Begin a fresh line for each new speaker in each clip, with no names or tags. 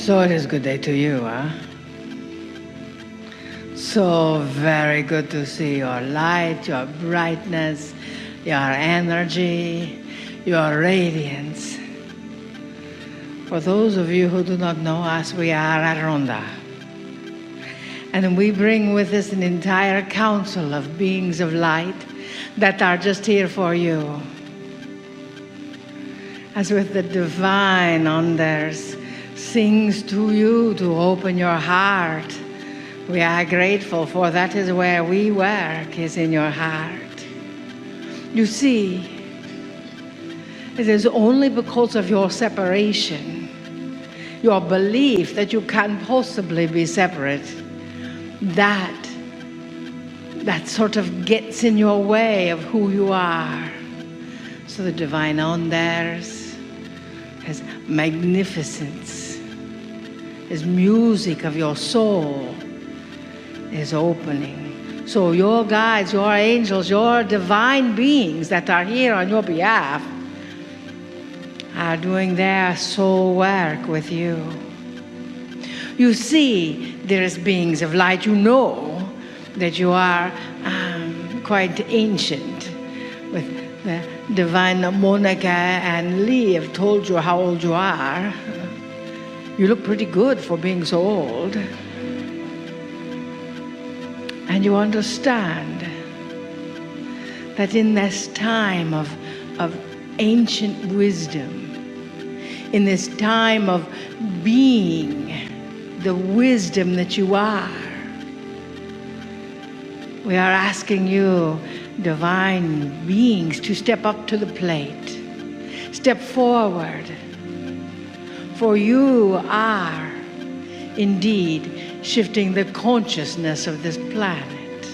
So it is good day to you, huh? So very good to see your light, your brightness, your energy, your radiance. For those of you who do not know us, we are at Ronda. And we bring with us an entire council of beings of light that are just here for you. As with the divine on theirs sings to you to open your heart. We are grateful, for that is where we work, is in your heart. You see, it is only because of your separation, your belief that you can't possibly be separate, that sort of gets in your way of who you are. So the divine on theirs, his magnificence, his music of your soul is opening. So your guides, your angels, your divine beings that are here on your behalf are doing their soul work with you. You see, dearest beings of light, you know that you are quite ancient. With the divine Monica and Lee have told you how old you are. You look pretty good for being so old. And you understand that in this time of ancient wisdom, in this time of being the wisdom that you are, we are asking you, divine beings, to step up to the plate. Step forward. For you are indeed shifting the consciousness of this planet.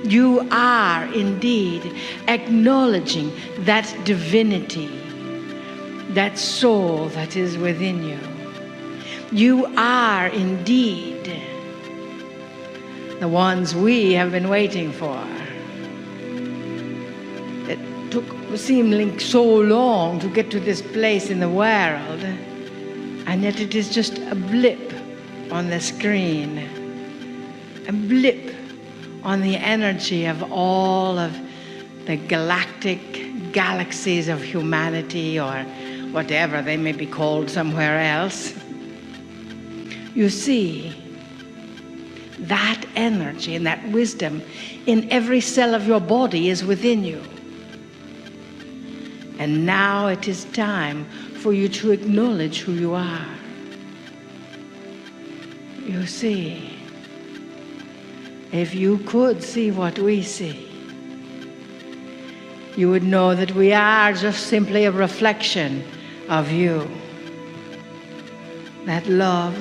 You are indeed acknowledging that divinity, that soul that is within you. You are indeed the ones we have been waiting for. It seemed like so long to get to this place in the world, and yet it is just a blip on the screen, a blip on the energy of all of the galactic galaxies of humanity, or whatever they may be called somewhere else. You see, that energy and that wisdom in every cell of your body is within you. And now it is time for you to acknowledge who you are. You see, if you could see what we see, you would know that we are just simply a reflection of you. That love,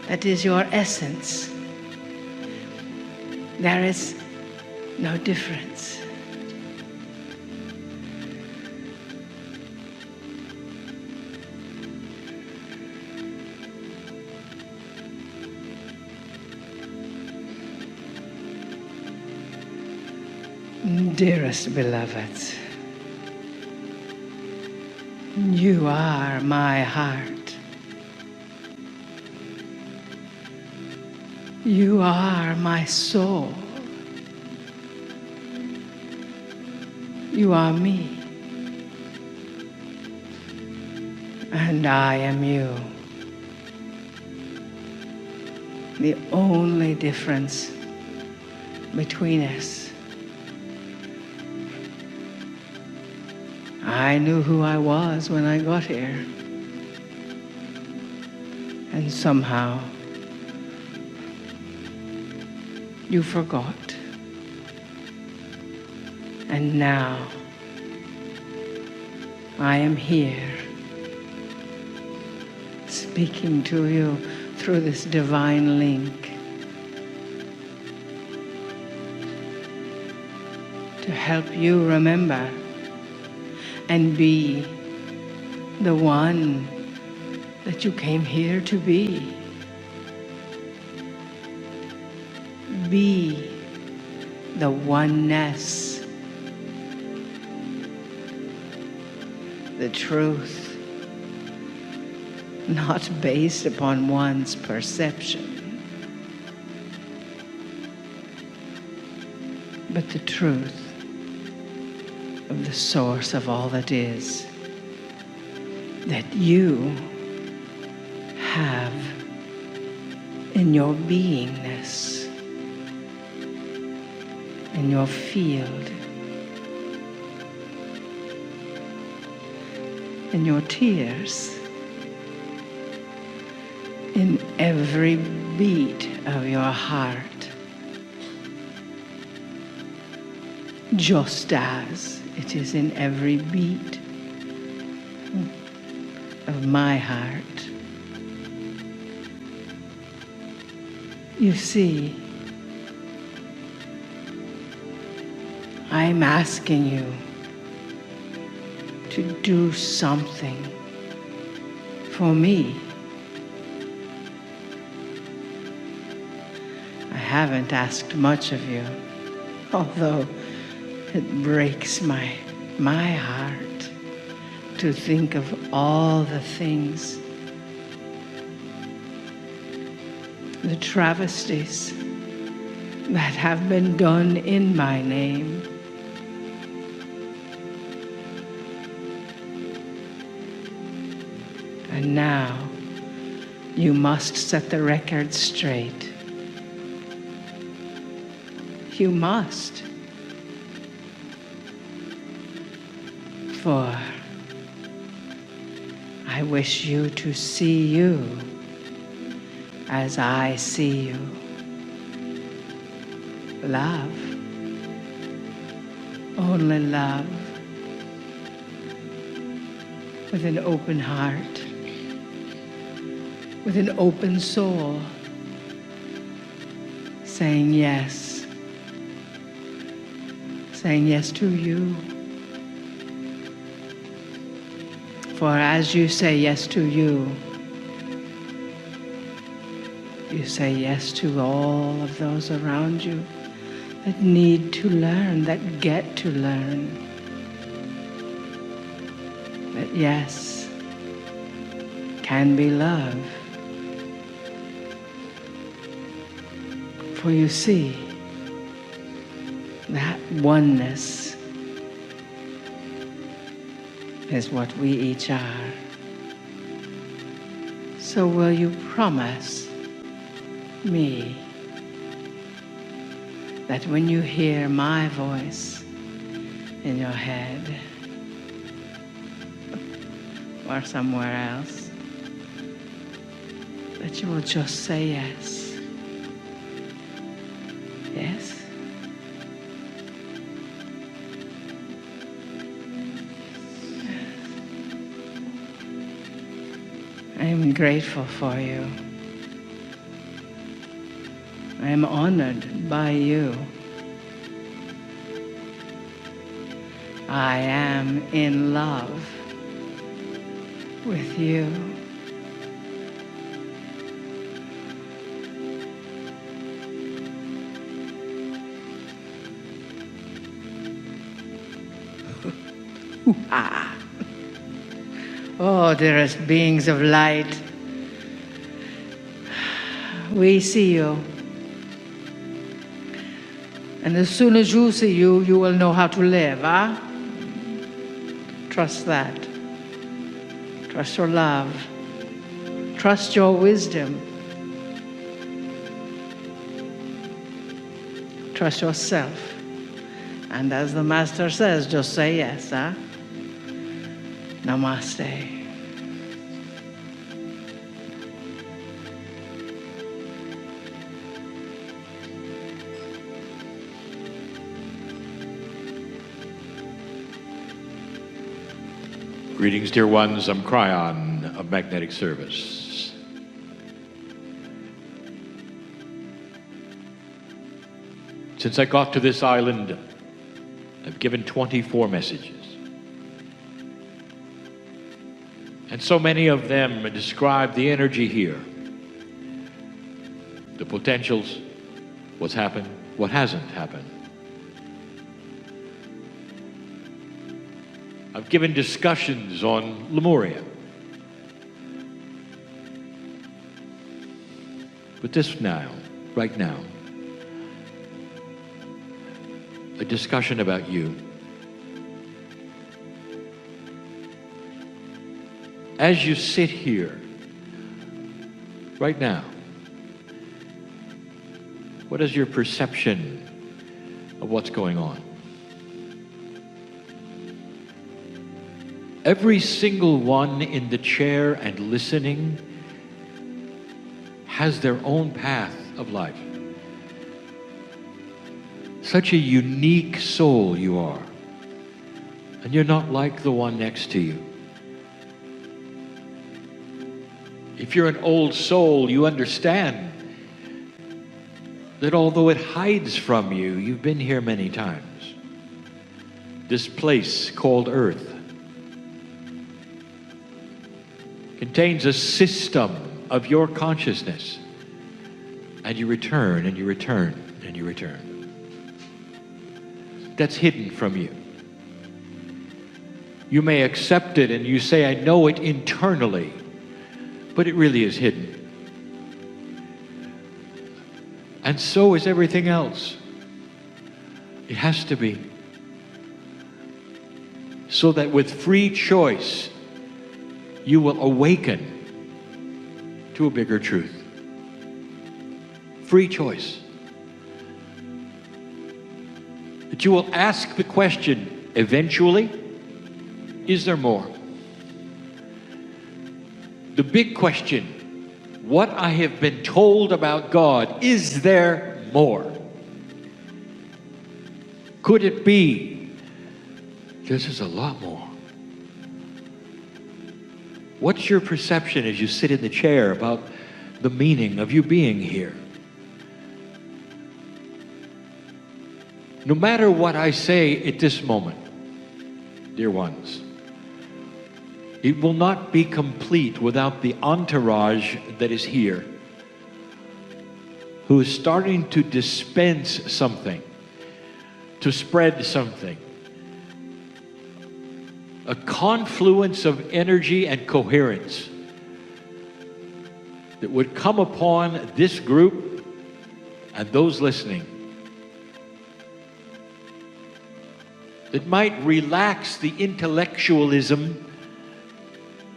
that is your essence. There is no difference. Dearest beloveds, you are my heart. You are my soul. You are me. And I am you. The only difference between us, I knew who I was when I got here. And somehow you forgot. And now I am here, speaking to you through this divine link, to help you remember and be the one that you came here to be. Be the oneness, the truth, not based upon one's perception, but the truth of the source of all that is, that you have in your beingness, in your field, in your tears, in every beat of your heart, just as it is in every beat of my heart. You see, I'm asking you to do something for me. I haven't asked much of you, although it breaks my heart to think of all the things, the travesties that have been done in my name. And now you must set the record straight. You must. For I wish you to see you as I see you. Love. Only love. With an open heart. With an open soul. Saying yes. Saying yes to you. For as you say yes to you, you say yes to all of those around you that need to learn, that get to learn. That yes can be love. For you see, that oneness is what we each are. So will you promise me that when you hear my voice in your head or somewhere else, that you will just say yes? Yes? I am grateful for you. I am honored by you. I am in love with you. Oh, dearest beings of light, we see you. And as soon as you see you, you will know how to live, huh? Trust that. Trust your love. Trust your wisdom. Trust yourself. And as the Master says, just say yes, huh? Namaste.
Greetings, dear ones. I'm Cryon of Magnetic Service. Since I got to this island, I've given 24 messages. And so many of them describe the energy here, the potentials, what's happened, what hasn't happened. I've given discussions on Lemuria, But this now, right now, a discussion about you. As you sit here, right now, what is your perception of what's going on? Every single one in the chair and listening has their own path of life. Such a unique soul you are. And you're not like the one next to you. If you're an old soul, you understand that although it hides from you, you've been here many times. This place called Earth contains a system of your consciousness, and you return and you return and you return. That's hidden from you. You may accept it and you say, I know it internally, but it really is hidden. And so is everything else. It has to be. So that with free choice, you will awaken to a bigger truth. Free choice. That you will ask the question, eventually, is there more? The big question, what I have been told about God, is there more? Could it be this is a lot more? What's your perception as you sit in the chair about the meaning of you being here? No matter what I say at this moment, dear ones, it will not be complete without the entourage that is here, who is starting to dispense something, to spread something. A confluence of energy and coherence that would come upon this group and those listening. That might relax the intellectualism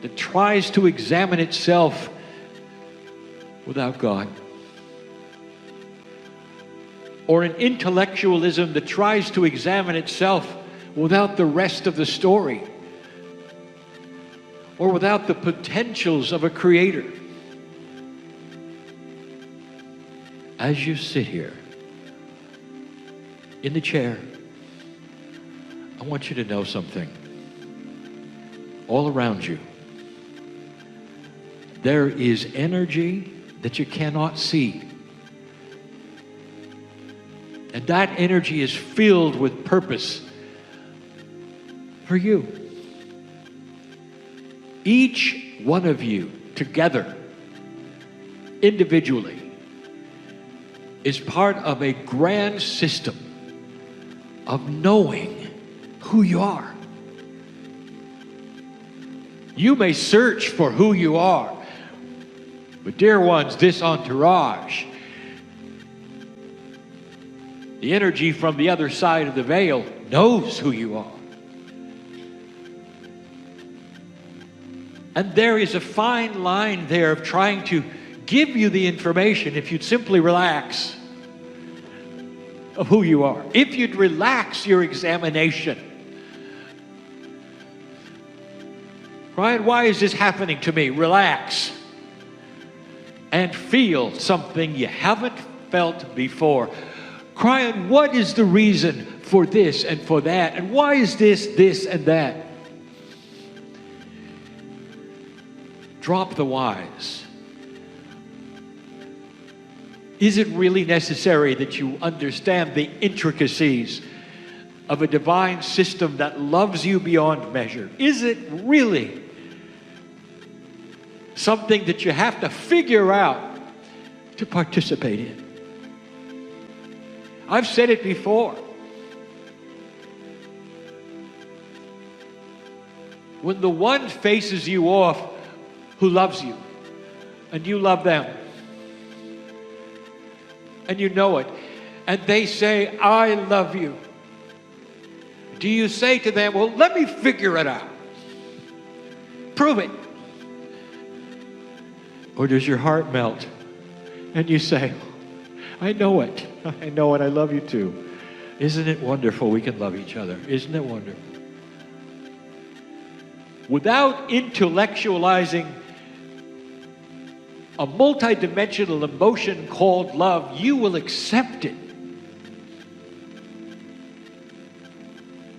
that tries to examine itself without God. Or an intellectualism that tries to examine itself without the rest of the story. Or without the potentials of a creator. As you sit here in the chair, I want you to know something. All around you, there is energy that you cannot see. And that energy is filled with purpose for you. Each one of you together, individually, is part of a grand system of knowing who you are. You may search for who you are, but dear ones, this entourage, the energy from the other side of the veil, knows who you are. And there is a fine line there of trying to give you the information if you'd simply relax of who you are. If you'd relax your examination. Brian, why is this happening to me? Relax. And feel something you haven't felt before. Brian, what is the reason for this and for that? And why is this and that? Drop the whys. Is it really necessary that you understand the intricacies of a divine system that loves you beyond measure? Is it really something that you have to figure out to participate in? I've said it before. When the one faces you off who loves you, and you love them, and you know it, and they say, I love you, do you say to them, well, let me figure it out? Prove it. Or does your heart melt and you say, I know it. I know it. I love you too. Isn't it wonderful we can love each other? Isn't it wonderful? Without intellectualizing a multidimensional emotion called love, you will accept it.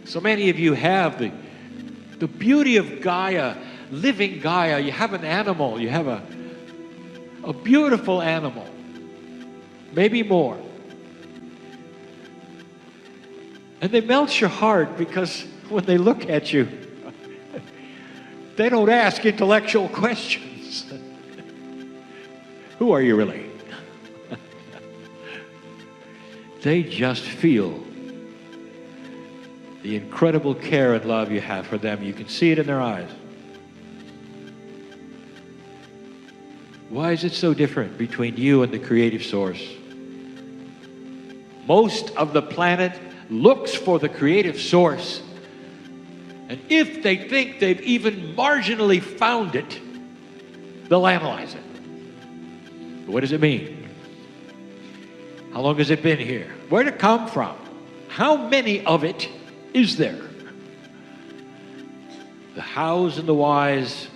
So many of you have the beauty of Gaia, living Gaia. You have an animal, you have a beautiful animal, maybe more. And they melt your heart because when they look at you, they don't ask intellectual questions. Who are you really? They just feel the incredible care and love you have for them. You can see it in their eyes. Why is it so different between you and the creative source? Most of the planet looks for the creative source. And if they think they've even marginally found it, they'll analyze it. What does it mean? How long has it been here? Where did it come from? How many of it is there? The hows and the whys.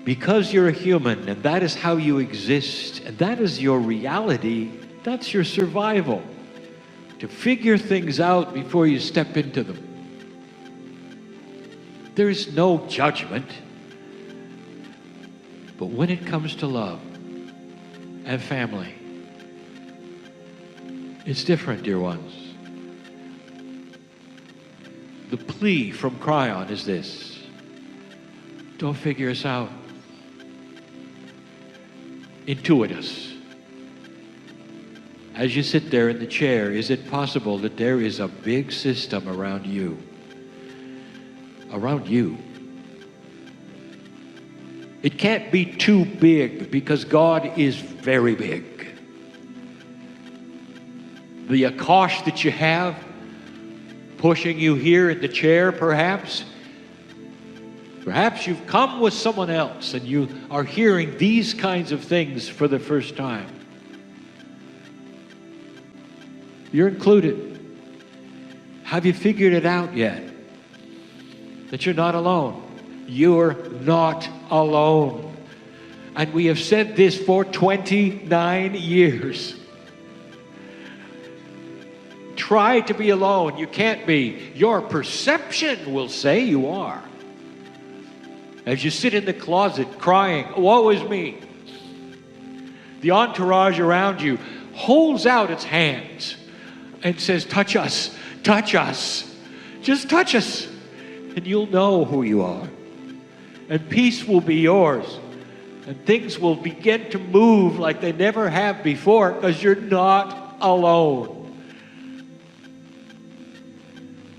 Because you're a human and that is how you exist and that is your reality, that's your survival. To figure things out before you step into them. There is no judgment. But when it comes to love and family, it's different, dear ones. The plea from Kryon is this: don't figure us out. Intuit us. As you sit there in the chair, is it possible that there is a big system around you? Around you. It can't be too big because God is very big. The Akash that you have pushing you here in the chair, perhaps you've come with someone else and you are hearing these kinds of things for the first time. You're included. Have you figured it out yet? That you're not alone. You're not alone. And we have said this for 29 years. Try to be alone. You can't be. Your perception will say you are. As you sit in the closet crying, woe is me, the entourage around you holds out its hands and says, touch us, just touch us, and you'll know who you are. And peace will be yours. And things will begin to move like they never have before because you're not alone.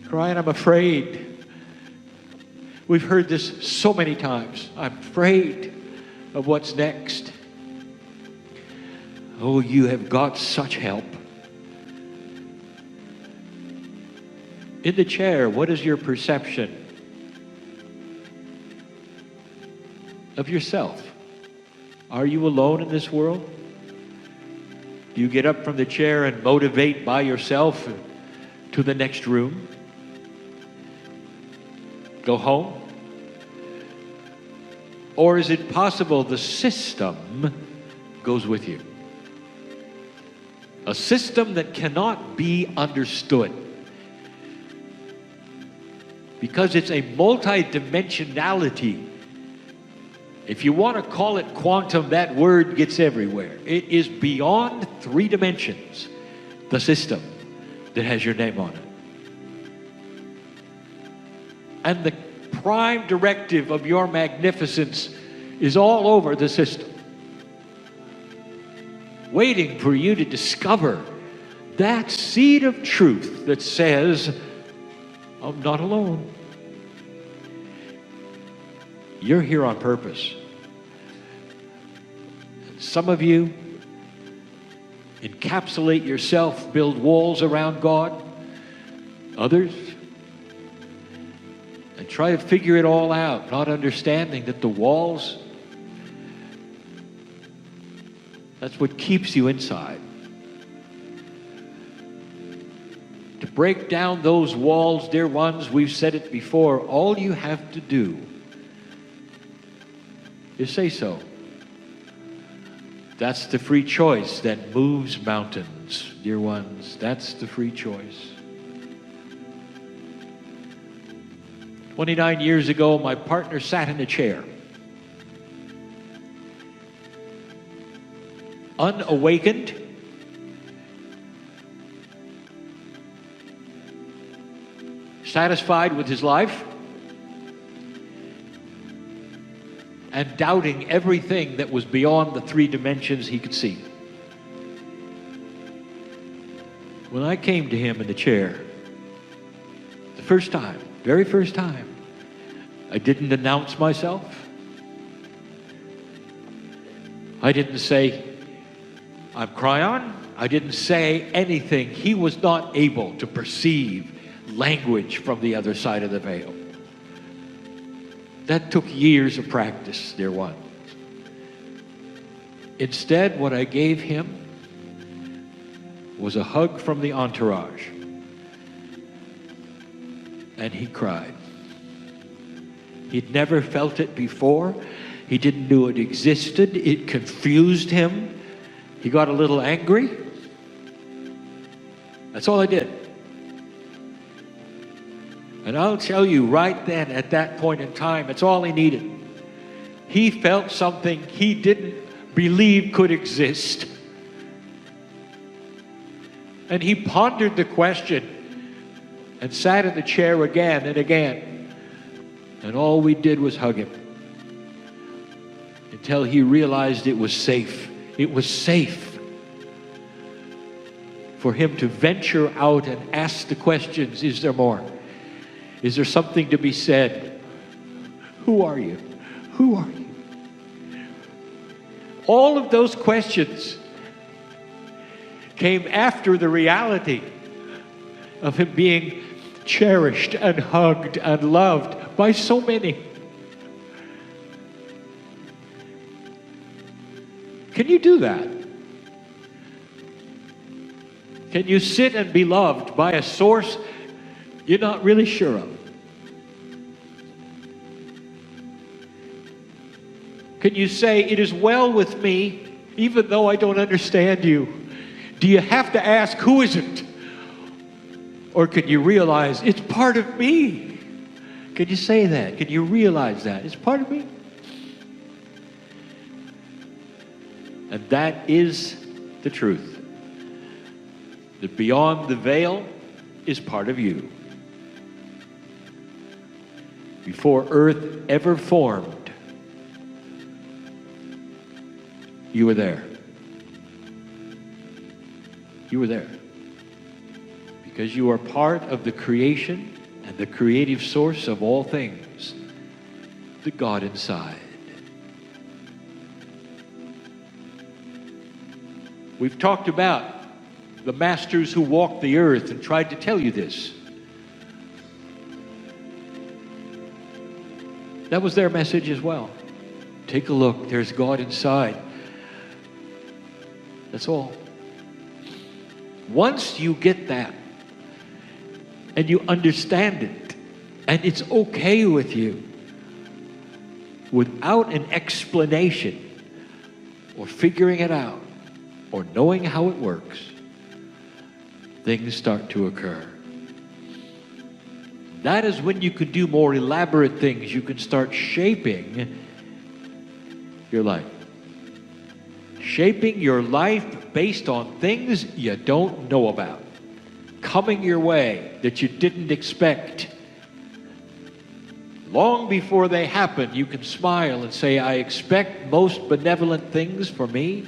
Kryon, I'm afraid. We've heard this so many times. I'm afraid of what's next. Oh, you have got such help. In the chair, what is your perception of yourself? Are you alone in this world? Do you get up from the chair and motivate by yourself to the next room? Go home? Or is it possible the system goes with you? A system that cannot be understood. Because it's a multidimensionality. If you want to call it quantum, that word gets everywhere. It is beyond 3 dimensions, the system that has your name on it. And the prime directive of your magnificence is all over the system, waiting for you to discover that seed of truth that says, I'm not alone. You're here on purpose. Some of you, encapsulate yourself, build walls around God, others, and try to figure it all out, not understanding that the walls, that's what keeps you inside. To break down those walls, dear ones, we've said it before, all you have to do is say so. That's the free choice that moves mountains, dear ones. That's the free choice. 29 years ago, my partner sat in a chair, unawakened, satisfied with his life, and doubting everything that was beyond the 3 dimensions he could see. When I came to him in the chair, the first time, very first time, I didn't announce myself. I didn't say, I'm Kryon. I didn't say anything. He was not able to perceive language from the other side of the veil. That took years of practice, dear ones. Instead, what I gave him was a hug from the entourage. And he cried. He'd never felt it before. He didn't know it existed. It confused him. He got a little angry. That's all I did. And I'll tell you right then, at that point in time, it's all he needed. He felt something he didn't believe could exist. And he pondered the question and sat in the chair again and again. And all we did was hug him until he realized it was safe. It was safe for him to venture out and ask the questions, is there more? Is there something to be said? Who are you? Who are you? All of those questions came after the reality of him being cherished and hugged and loved by so many. Can you do that? Can you sit and be loved by a source you're not really sure of? Can you say, it is well with me, even though I don't understand you? Do you have to ask, who is it? Or can you realize, it's part of me? Can you say that? Can you realize that? It's part of me. And that is the truth. That beyond the veil is part of you. Before earth ever formed, you were there. You were there. Because you are part of the creation and the creative source of all things, the God inside. We've talked about the masters who walked the earth and tried to tell you this. That was their message as well. Take a look, there's God inside. That's all. Once you get that, and you understand it, and it's okay with you, without an explanation, or figuring it out, or knowing how it works, things start to occur. That is when you could do more elaborate things. You can start shaping your life. Shaping your life based on things you don't know about. Coming your way that you didn't expect. Long before they happen, you can smile and say, I expect most benevolent things for me,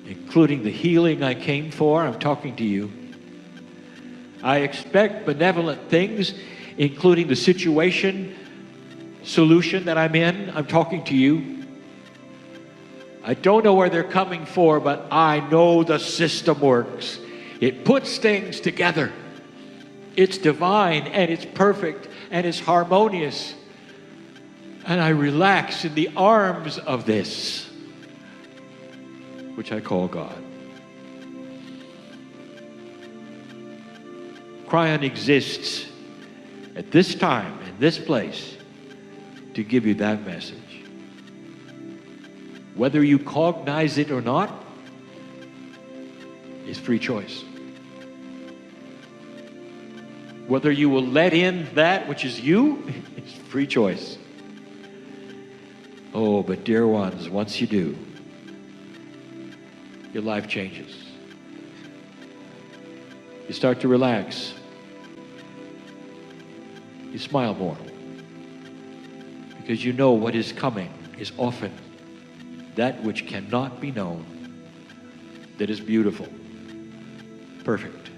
including the healing I came for. I'm talking to you. I expect benevolent things, including the solution that I'm in. I'm talking to you. I don't know where they're coming for, but I know the system works. It puts things together. It's divine and it's perfect and it's harmonious. And I relax in the arms of this, which I call God. Cryon exists at this time, in this place, to give you that message. Whether you cognize it or not is free choice. Whether you will let in that which is you is free choice. Oh, but dear ones, once you do, your life changes. You start to relax. You smile more. Because you know what is coming is often that which cannot be known, that is beautiful, perfect.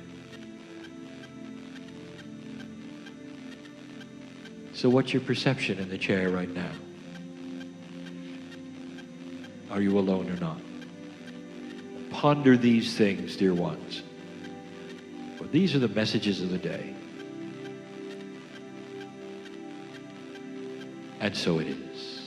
So what's your perception in the chair right now? Are you alone or not? Ponder these things, dear ones. For these are the messages of the day. And so it is.